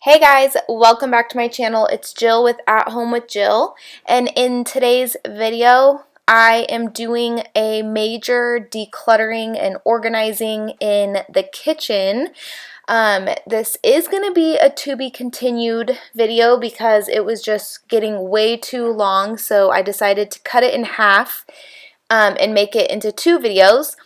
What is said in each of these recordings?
Hey guys, welcome back to my channel. It's Jill with At Home with Jill, and in today's video I am doing a major decluttering and organizing in the kitchen. This is going to be a to be continued video because it was just getting way too long, so I decided to cut it in half and make it into two videos.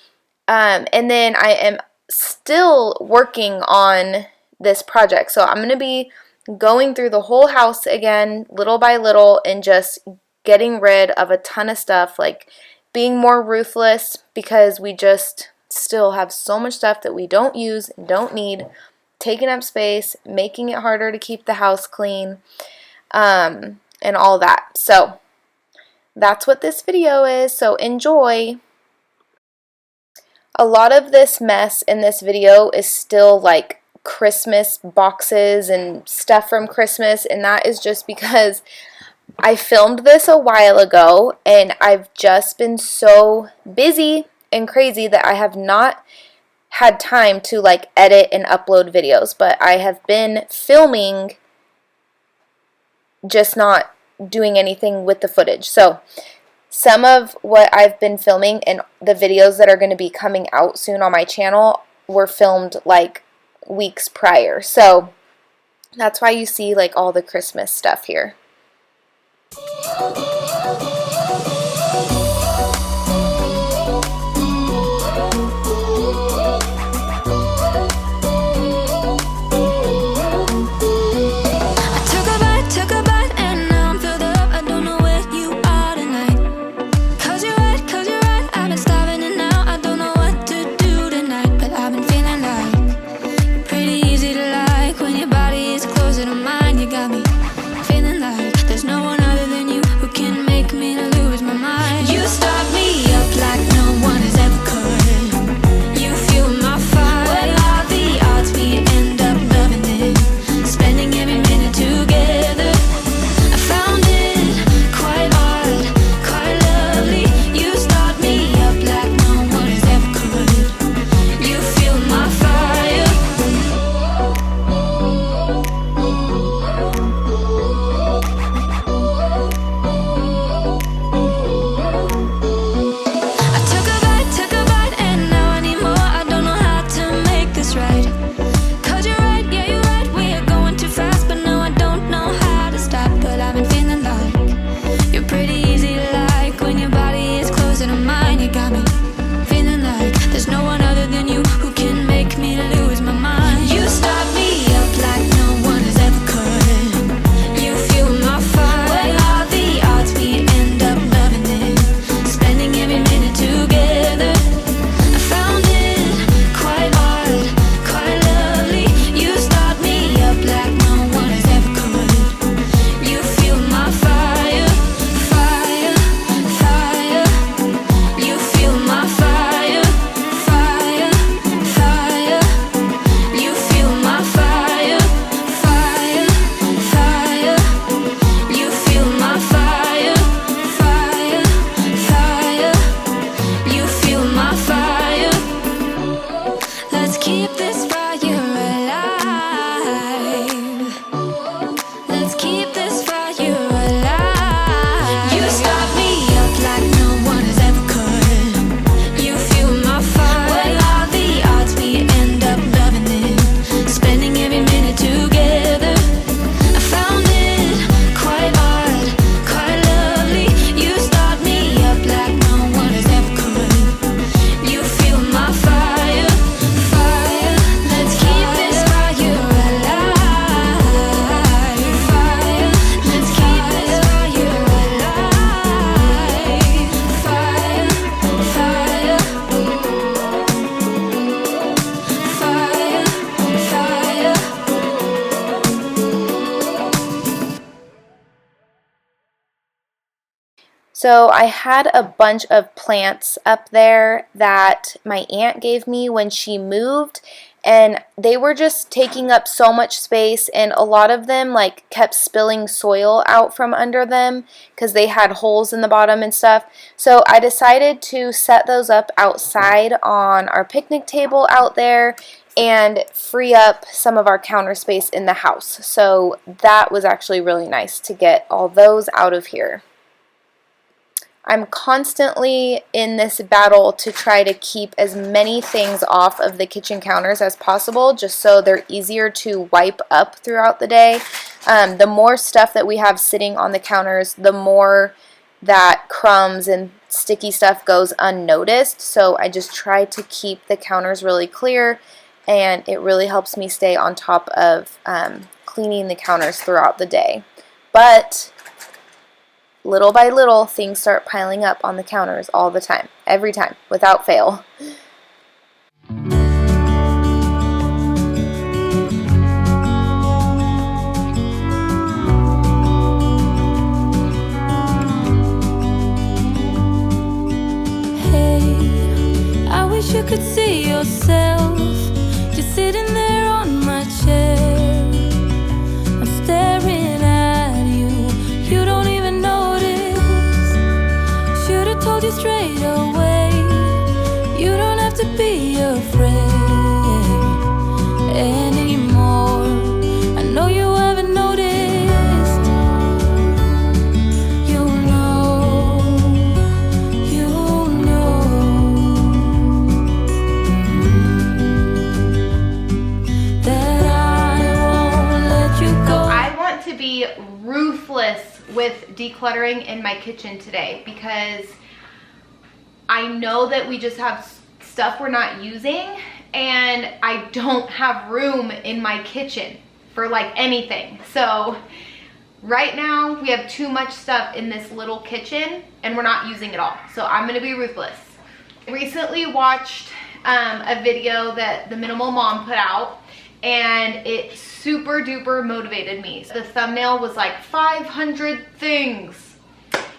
And then I am still working on this project. So I'm going to be going through the whole house again, little by little, and just getting rid of a ton of stuff, like being more ruthless because we just still have so much stuff that we don't use and don't need, taking up space, making it harder to keep the house clean, and all that. So that's what this video is, so enjoy. A lot of this mess in this video is still like Christmas boxes and stuff from Christmas, and that is just because I filmed this a while ago and I've just been so busy and crazy that I have not had time to like edit and upload videos, but I have been filming, just not doing anything with the footage. So some of what I've been filming and the videos that are going to be coming out soon on my channel were filmed like weeks prior. So that's why you see like all the Christmas stuff here. So I had a bunch of plants up there that my aunt gave me when she moved, and they were just taking up so much space, and a lot of them like kept spilling soil out from under them because they had holes in the bottom and stuff. So I decided to set those up outside on our picnic table out there, and free up some of our counter space in the house. So that was actually really nice to get all those out of here. I'm constantly in this battle to try to keep as many things off of the kitchen counters as possible, just so they're easier to wipe up throughout the day. The more stuff that we have sitting on the counters, the more that crumbs and sticky stuff goes unnoticed. So I just try to keep the counters really clear, and it really helps me stay on top of cleaning the counters throughout the day. But little by little, things start piling up on the counters all the time, every time, without fail. Hey, I wish you could see yourself just sitting there on my chair. I'm staring at you, you don't even notice. Should've told you straight away, you don't have to be afraid anymore. I know you haven't noticed. You know that I won't let you go. I want to be ruthless with decluttering in my kitchen today, because I know that we just have stuff we're not using, and I don't have room in my kitchen for like anything. So right now we have too much stuff in this little kitchen and we're not using it all. So I'm gonna be ruthless. I recently watched a video that the Minimal Mom put out, and it super duper motivated me. The thumbnail was like 500 things,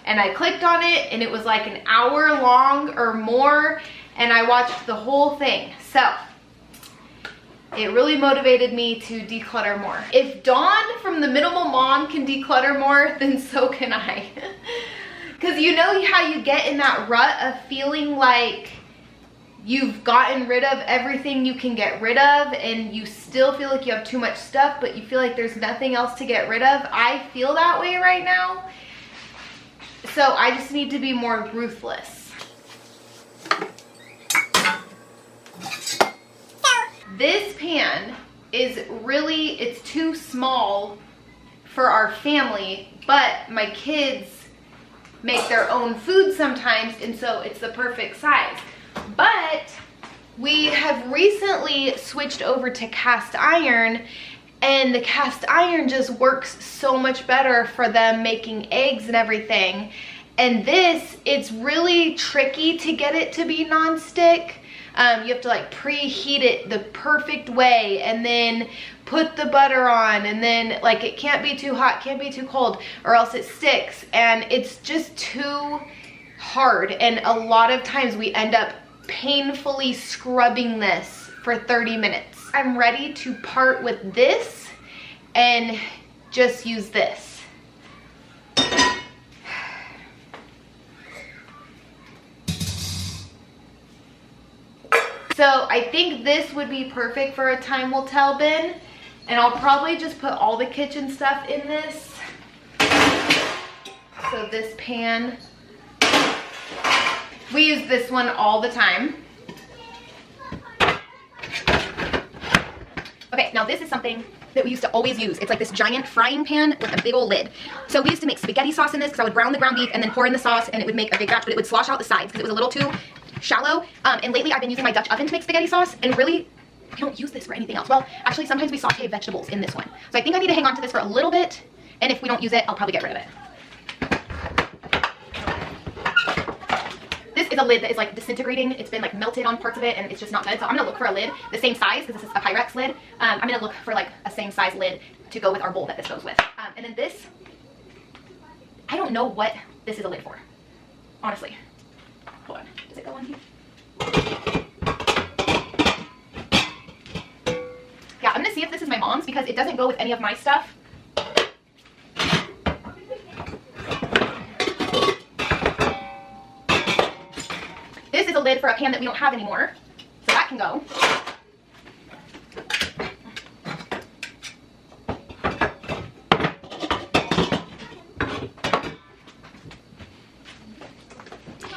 and I clicked on it and it was like an hour long or more, and I watched the whole thing. So it really motivated me to declutter more. If Dawn from the Minimal Mom can declutter more, then so can I. Because you know how you get in that rut of feeling like you've gotten rid of everything you can get rid of, and you still feel like you have too much stuff, but you feel like there's nothing else to get rid of. I feel that way right now. So I just need to be more ruthless. This pan is really, it's too small for our family, but my kids make their own food sometimes, and so it's the perfect size. But we have recently switched over to cast iron, and the cast iron just works so much better for them making eggs and everything. And this, it's really tricky to get it to be non-stick. You have to like preheat it the perfect way, and then put the butter on, and then like it can't be too hot, can't be too cold, or else it sticks, and it's just too hard. And a lot of times we end up painfully scrubbing this for 30 minutes. I'm ready to part with this and just use this. So I think this would be perfect for a time will tell bin, and I'll probably just put all the kitchen stuff in this. So this pan, we use this one all the time. Okay, now this is something that we used to always use. It's like this giant frying pan with a big old lid. So we used to make spaghetti sauce in this, because I would brown the ground beef and then pour in the sauce, and it would make a big batch, but it would slosh out the sides because it was a little too shallow. And lately I've been using my Dutch oven to make spaghetti sauce, and really I don't use this for anything else. Well, actually sometimes we saute vegetables in this one. So I think I need to hang on to this for a little bit, and if we don't use it, I'll probably get rid of it. This is a lid that is like disintegrating. It's been like melted on parts of it, and it's just not good. So I'm gonna look for a lid the same size, because this is a Pyrex lid. I'm gonna look for like a same size lid to go with our bowl that this goes with. And then this, I don't know what this is a lid for, honestly. Hold on, does it go on here? Yeah, I'm gonna see if this is my mom's, because it doesn't go with any of my stuff. This is a lid for a pan that we don't have anymore, so that can go.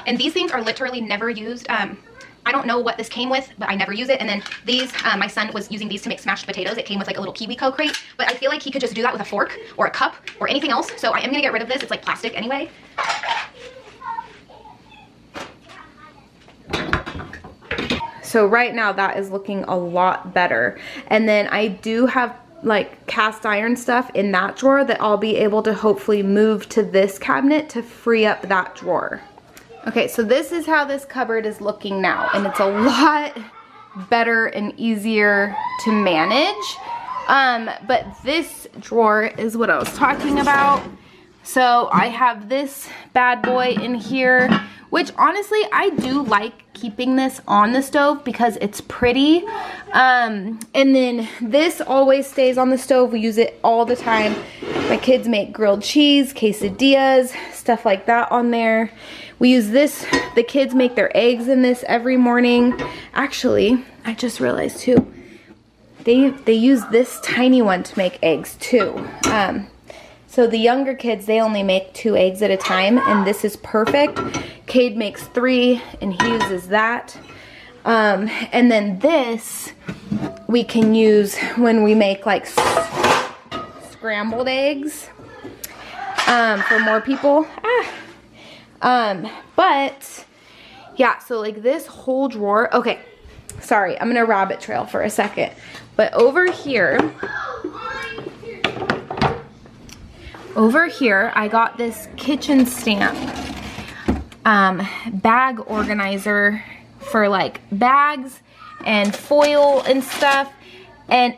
And these things are literally never used. I don't know what this came with, but I never use it. And then these, my son was using these to make smashed potatoes. It came with like a little KiwiCo crate, but I feel like he could just do that with a fork or a cup or anything else. So I am gonna get rid of this. It's like plastic anyway. So right now that is looking a lot better. And then I do have like cast iron stuff in that drawer that I'll be able to hopefully move to this cabinet to free up that drawer. Okay, so this is how this cupboard is looking now, and it's a lot better and easier to manage. But this drawer is what I was talking about. So I have this bad boy in here, which honestly, I do like keeping this on the stove because it's pretty. And then this always stays on the stove. We use it all the time. My kids make grilled cheese, quesadillas, stuff like that on there. We use this, the kids make their eggs in this every morning. Actually, I just realized too, they use this tiny one to make eggs too. So the younger kids, they only make 2 eggs at a time, and this is perfect. Cade makes 3, and he uses that. And then this, we can use when we make like scrambled eggs for more people. But yeah, so like this whole drawer, okay, sorry, I'm gonna rabbit trail for a second, but over here, I got this kitchen stamp bag organizer for like bags and foil and stuff, and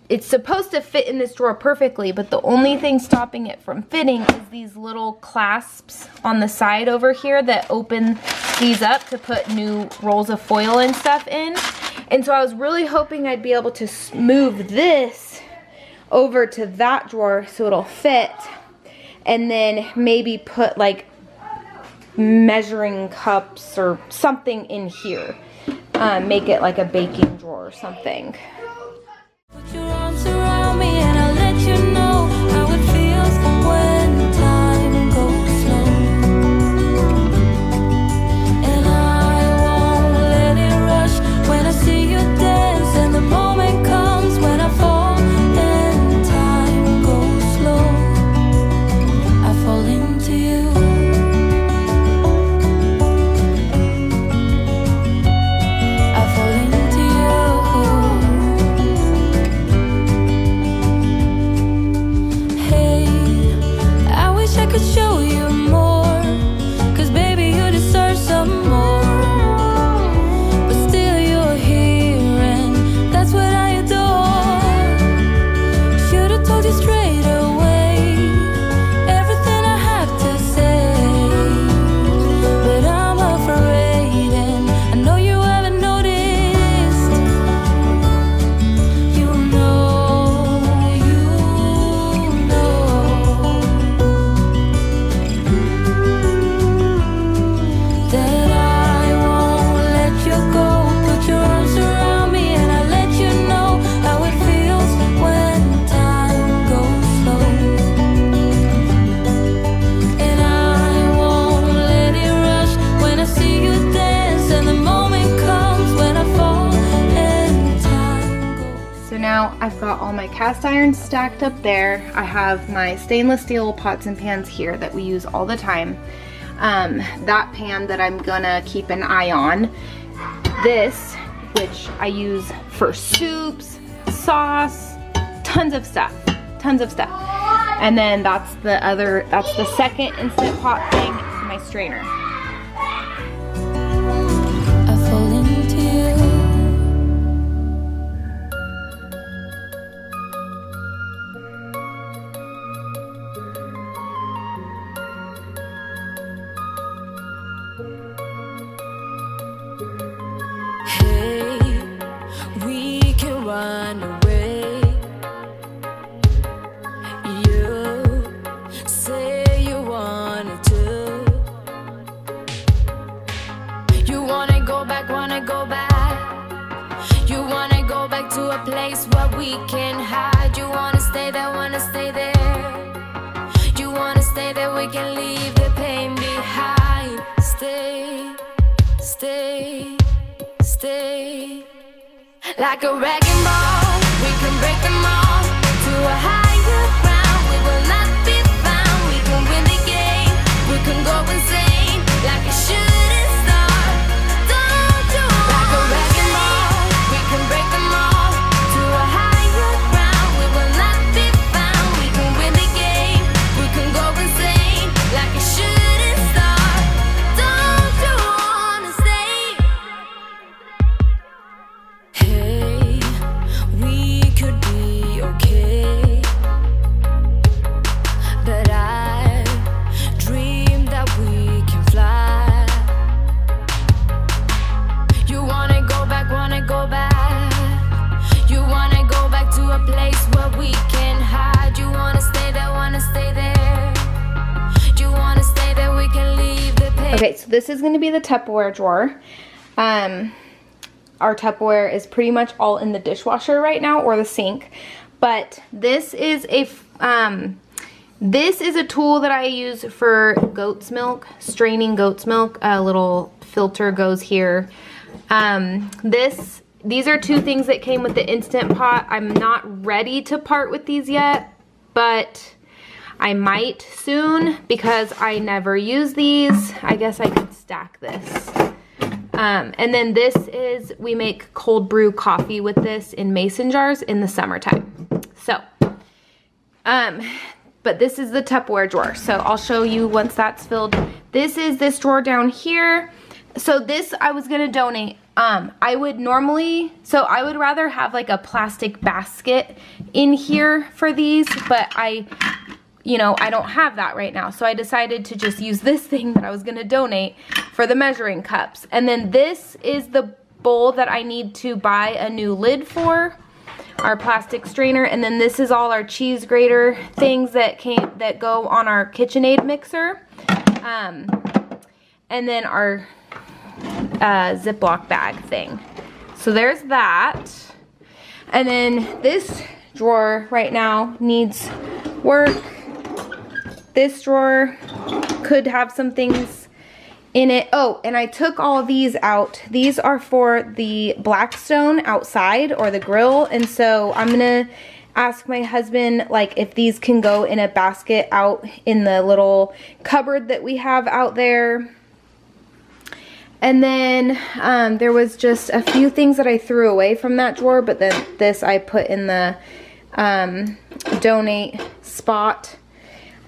it's supposed to fit in this drawer perfectly, but the only thing stopping it from fitting is these little clasps on the side over here that open these up to put new rolls of foil and stuff in. And so I was really hoping I'd be able to move this over to that drawer so it'll fit, and then maybe put like measuring cups or something in here. Make it like a baking drawer or something. Put your arms around me and I'll let you know how it feels when time goes slow. And I won't let it rush when I see you dance, and the moment comes when I fall and time goes slow. I fall into you. I fall into you. Hey, I wish I could show you more, 'cause baby you deserve some more. But still you're here, and that's what I adore. Should've told you straight away everything I have to say, but I'm afraid, and I know you haven't noticed. You know that I won't let you go. Put your arms around me and I'll let you know how it feels when time goes slow. And I won't let it rush when I see you dance, and the moment comes when I fall and time goes. So now I've got all my cast iron stacked up there. I have my stainless steel pots and pans here that we use all the time. That pan that I'm gonna keep an eye on. This, which I use for soups, sauce, tons of stuff. And then that's the second Instant Pot thing, my strainer. I fall into you. Hey, we can run away. You say you wanted to. You wanna go back, You wanna go back to a place where we can hide. You wanna stay there, You wanna stay there, we can leave the pain behind. Stay. Like a wrecking ball, we can break them all to a higher ground. We will not be found. We can win the game. We can go insane like a shooting star. Don't you like a wrecking ball? We can break them all to a higher ground. We will not be found. We can win the game. We can go insane like a shooting star. Don't you wanna stay? Hey, we could be okay, but I dream that we can fly. You wanna go back, wanna go back. You wanna go back to a place where we can hide. You wanna stay there, wanna stay there. You wanna stay there, we can leave the pain. Okay, so this is going to be the Tupperware drawer. Our Tupperware is pretty much all in the dishwasher right now, or the sink. But this is a tool that I use for goat's milk, straining goat's milk. A little filter goes here. These are two things that came with the Instant Pot. I'm not ready to part with these yet, but I might soon because I never use these. I guess I could stack this. And then this is, we make cold brew coffee with this in mason jars in the summertime. So, but this is the Tupperware drawer. So I'll show you once that's filled. This is this drawer down here. So this I was gonna donate. I would rather have like a plastic basket in here for these, but I don't have that right now. So I decided to just use this thing that I was gonna donate for the measuring cups. And then this is the bowl that I need to buy a new lid for, our plastic strainer. And then this is all our cheese grater things that go on our KitchenAid mixer. And then our Ziploc bag thing. So there's that. And then this drawer right now needs work. This drawer could have some things in it. Oh, and I took all these out. These are for the Blackstone outside, or the grill. And so I'm gonna ask my husband like if these can go in a basket out in the little cupboard that we have out there. And then there was just a few things that I threw away from that drawer, but then this I put in the donate spot.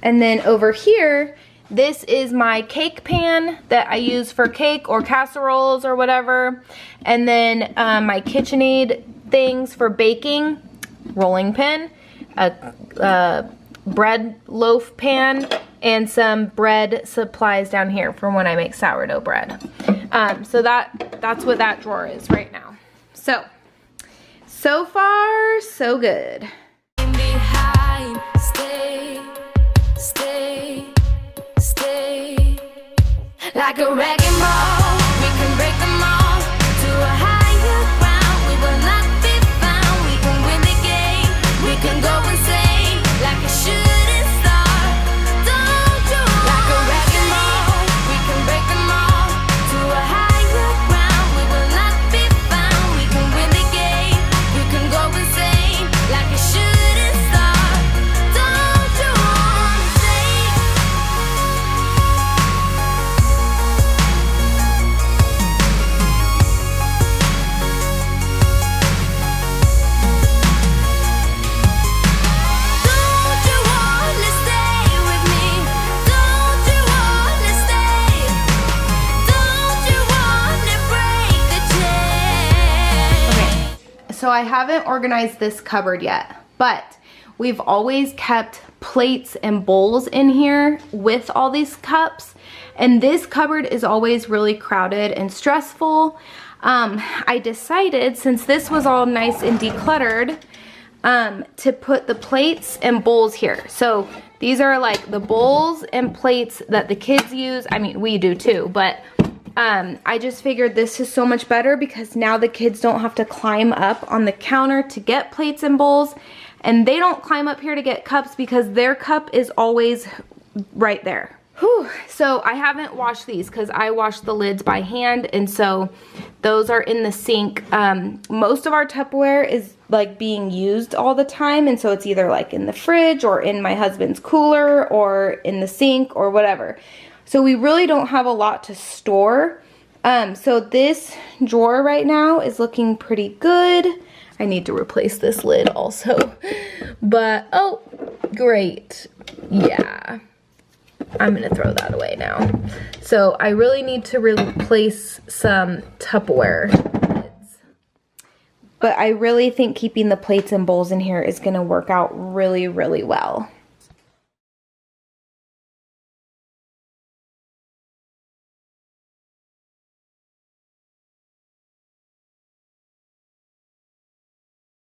And then over here, this is my cake pan that I use for cake or casseroles or whatever. And then my KitchenAid things for baking, rolling pin, a bread loaf pan, and some bread supplies down here for when I make sourdough bread. So that's what that drawer is right now. So far, so good. Behind, stay, like a wrecking ball. We can break them all to a higher ground. We will not be found. We can win the game. We can go insane like a shooting star. Don't you like a wrecking ball? We can break them all to a higher ground. We will not be found. We can win the game. We can go insane like a shooting star. Don't you wanna stay? Don't you wanna stay with me? Don't you wanna stay? Don't you wanna break the chain? Okay, so I haven't organized this cupboard yet, but we've always kept plates and bowls in here with all these cups, and this cupboard is always really crowded and stressful. I decided, since this was all nice and decluttered, to put the plates and bowls here. So these are like the bowls and plates that the kids use. I mean, we do too, but I just figured this is so much better because now the kids don't have to climb up on the counter to get plates and bowls, and they don't climb up here to get cups because their cup is always right there. Whew. So I haven't washed these because I wash the lids by hand, and so those are in the sink. Most of our Tupperware is like being used all the time, and so it's either like in the fridge or in my husband's cooler or in the sink or whatever. So we really don't have a lot to store. So this drawer right now is looking pretty good. I need to replace this lid also. But, oh, great. Yeah. I'm gonna throw that away now. So I really need to replace some Tupperware lids. But I really think keeping the plates and bowls in here is gonna work out really, really well.